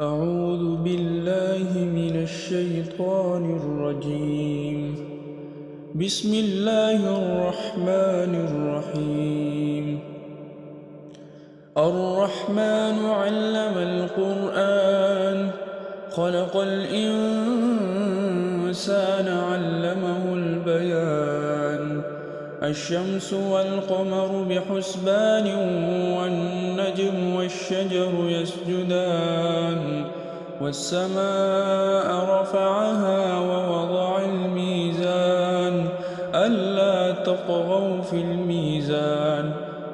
أعوذ بالله من الشيطان الرجيم. بسم الله الرحمن الرحيم. الرحمن علم القرآن خلق الإنسان علمه البيان. الشمس والقمر بحسبان والنجم والشجر يسجدان والسماء رفعها ووضع الميزان ألا تطغوا في الميزان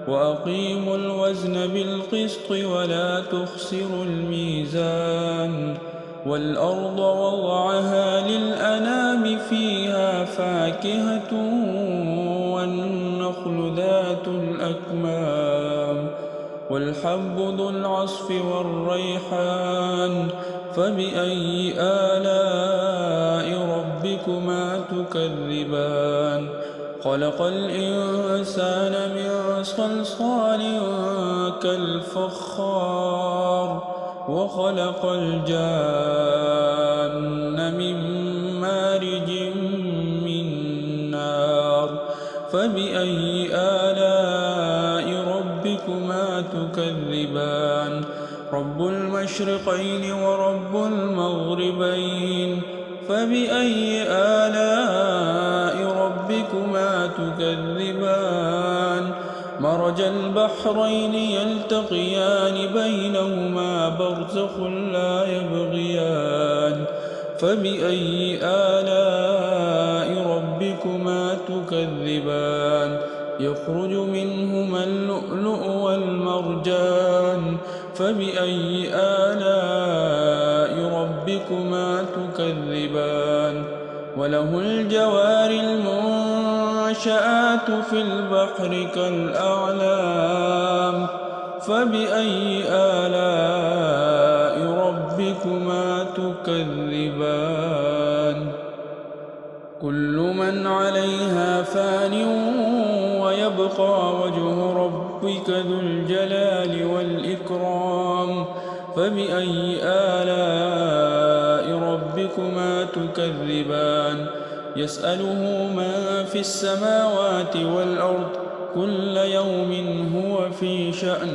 وأقيموا الوزن بالقسط ولا تخسروا الميزان والأرض وضعها للأنام فيها فاكهة والنخل ذات الأكمام والحب ذو العصف والريحان فبأي آلاء ربكما تكذبان خلق الإنسان من صلصال كالفخار وخلق الجان من مارج من نار فبأي آلاء ربكما تكذبان رب المشرقين ورب المغربين فبأي آلاء ربكما تكذبان مرج البحرين يلتقيان بينهما برزخ لا يبغيان فبأي آلاء ربكما تكذبان يخرج منهما اللؤلؤ والمرجان فبأي آلاء ربكما تكذبان وله الجوار المنشآت في البحر كالأعلام فبأي آلاء ربكما تكذبان كل من عليها فان ويبقى وجه ربك ذو الجلال والإكرام فبأي آلاء ربكما تكذبان يسأله من في السماوات والأرض كل يوم هو في شأن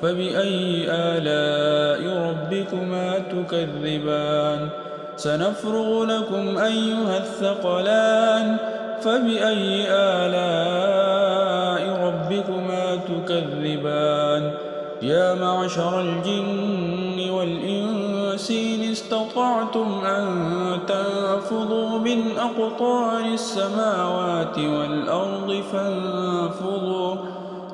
فبأي آلاء ربكما تكذبان سنفرغ لكم أيها الثقلان فبأي آلاء ربكما تكذبان يا معشر الجن والإنس إن استطعتم أن تنفذوا من أقطار السماوات والأرض فانفذوا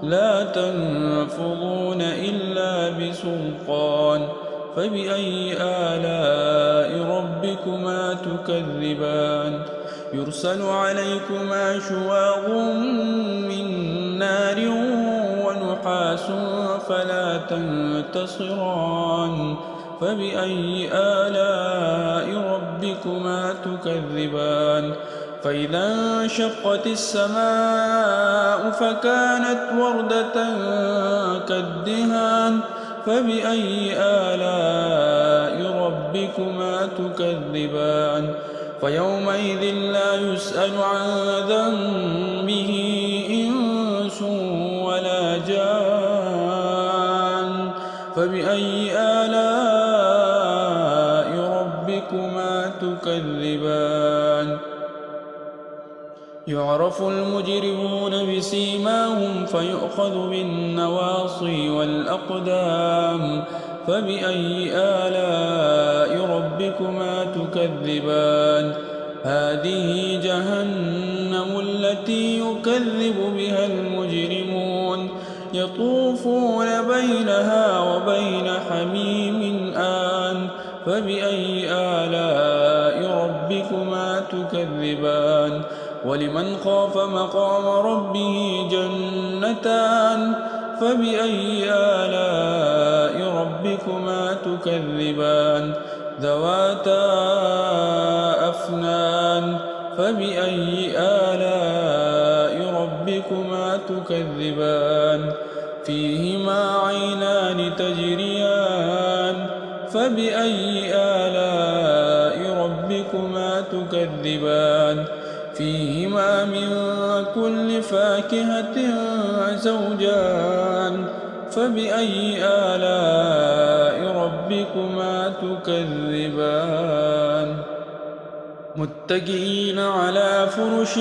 لا تنفذون إلا بسلطان فبأي آلاء ربكما تكذبان يرسل عليكما شواظ من نار ونحاس فلا تنتصران فبأي آلاء ربكما تكذبان فإذا انشقت السماء فكانت وردة كالدهان فبأي آلاء ربكما تكذبان فيومئذ لا يسأل عن ذنبه إنس ولا جان فبأي آلاء ربكما تكذبان يعرف المجرمون بسيماهم فيؤخذ بالنواصي والأقدام فبأي آلاء ربكما تكذبان هذه جهنم التي يكذب بها المجرمون يطوفون بينها وبين حميم آن فبأي آلاء ربكما تكذبان ولمن خاف مقام ربه جنتان فبأي آلاء ربكما تكذبان ذواتا أفنان فبأي آلاء ربكما تكذبان فيهما عينان تجريان فبأي آلاء ربكما تكذبان فيهما من كل فاكهة زوجان فبأي آلاء ربكما تكذبان متكئين على فرش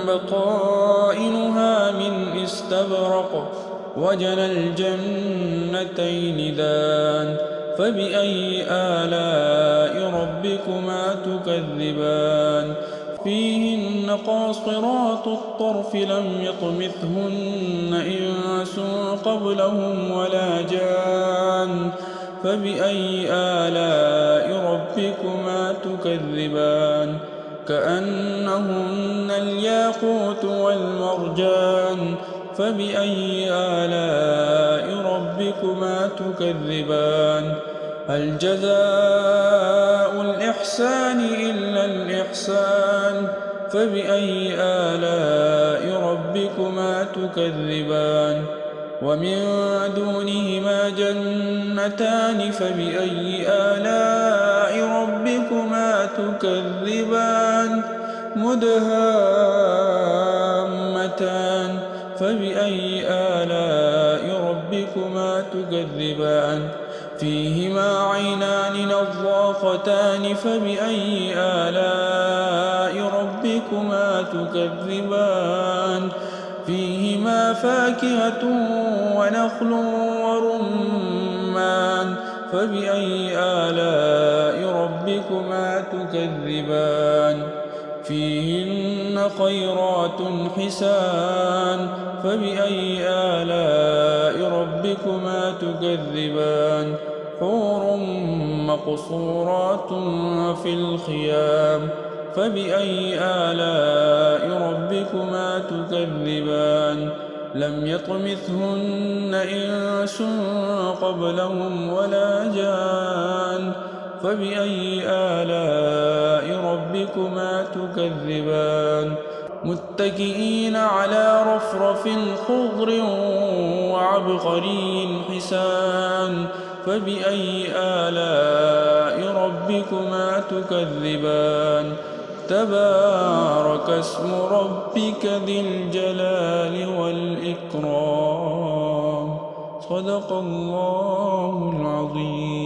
بطائنها من استبرق وجنى الجنتين دان فبأي آلاء ربكما تكذبان فيهن قاصرات الطرف لم يطمثهن إنس قبلهم ولا جان فبأي آلاء ربكما تكذبان كأنهن الياقوت والمرجان فبأي آلاء ربكما تكذبان هل جزاء الإحسان إلا الإحسان فبأي آلاء ربكما تكذبان ومن دونهما جنتان فبأي آلاء ربكما تكذبان مدهامتان فبأي آلاء ربكما تكذبان فيهما عينان نضاختان فبأي آلاء ربكما تكذبان فيهما فاكهة ونخل ورمان فبأي آلاء ربكما تكذبان فيهن خيرات حسان فبأي آلاء ربكما تكذبان حور مقصورات في الخيام فبأي آلاء ربكما تكذبان لم يطمثهن إنس قبلهم ولا جان فبأي آلاء ربكما تكذبان متكئين على رفرف خضر وعبقري حسان فبأي آلاء ربكما تكذبان تبارك اسم ربك ذي الجلال والإكرام صدق الله العظيم.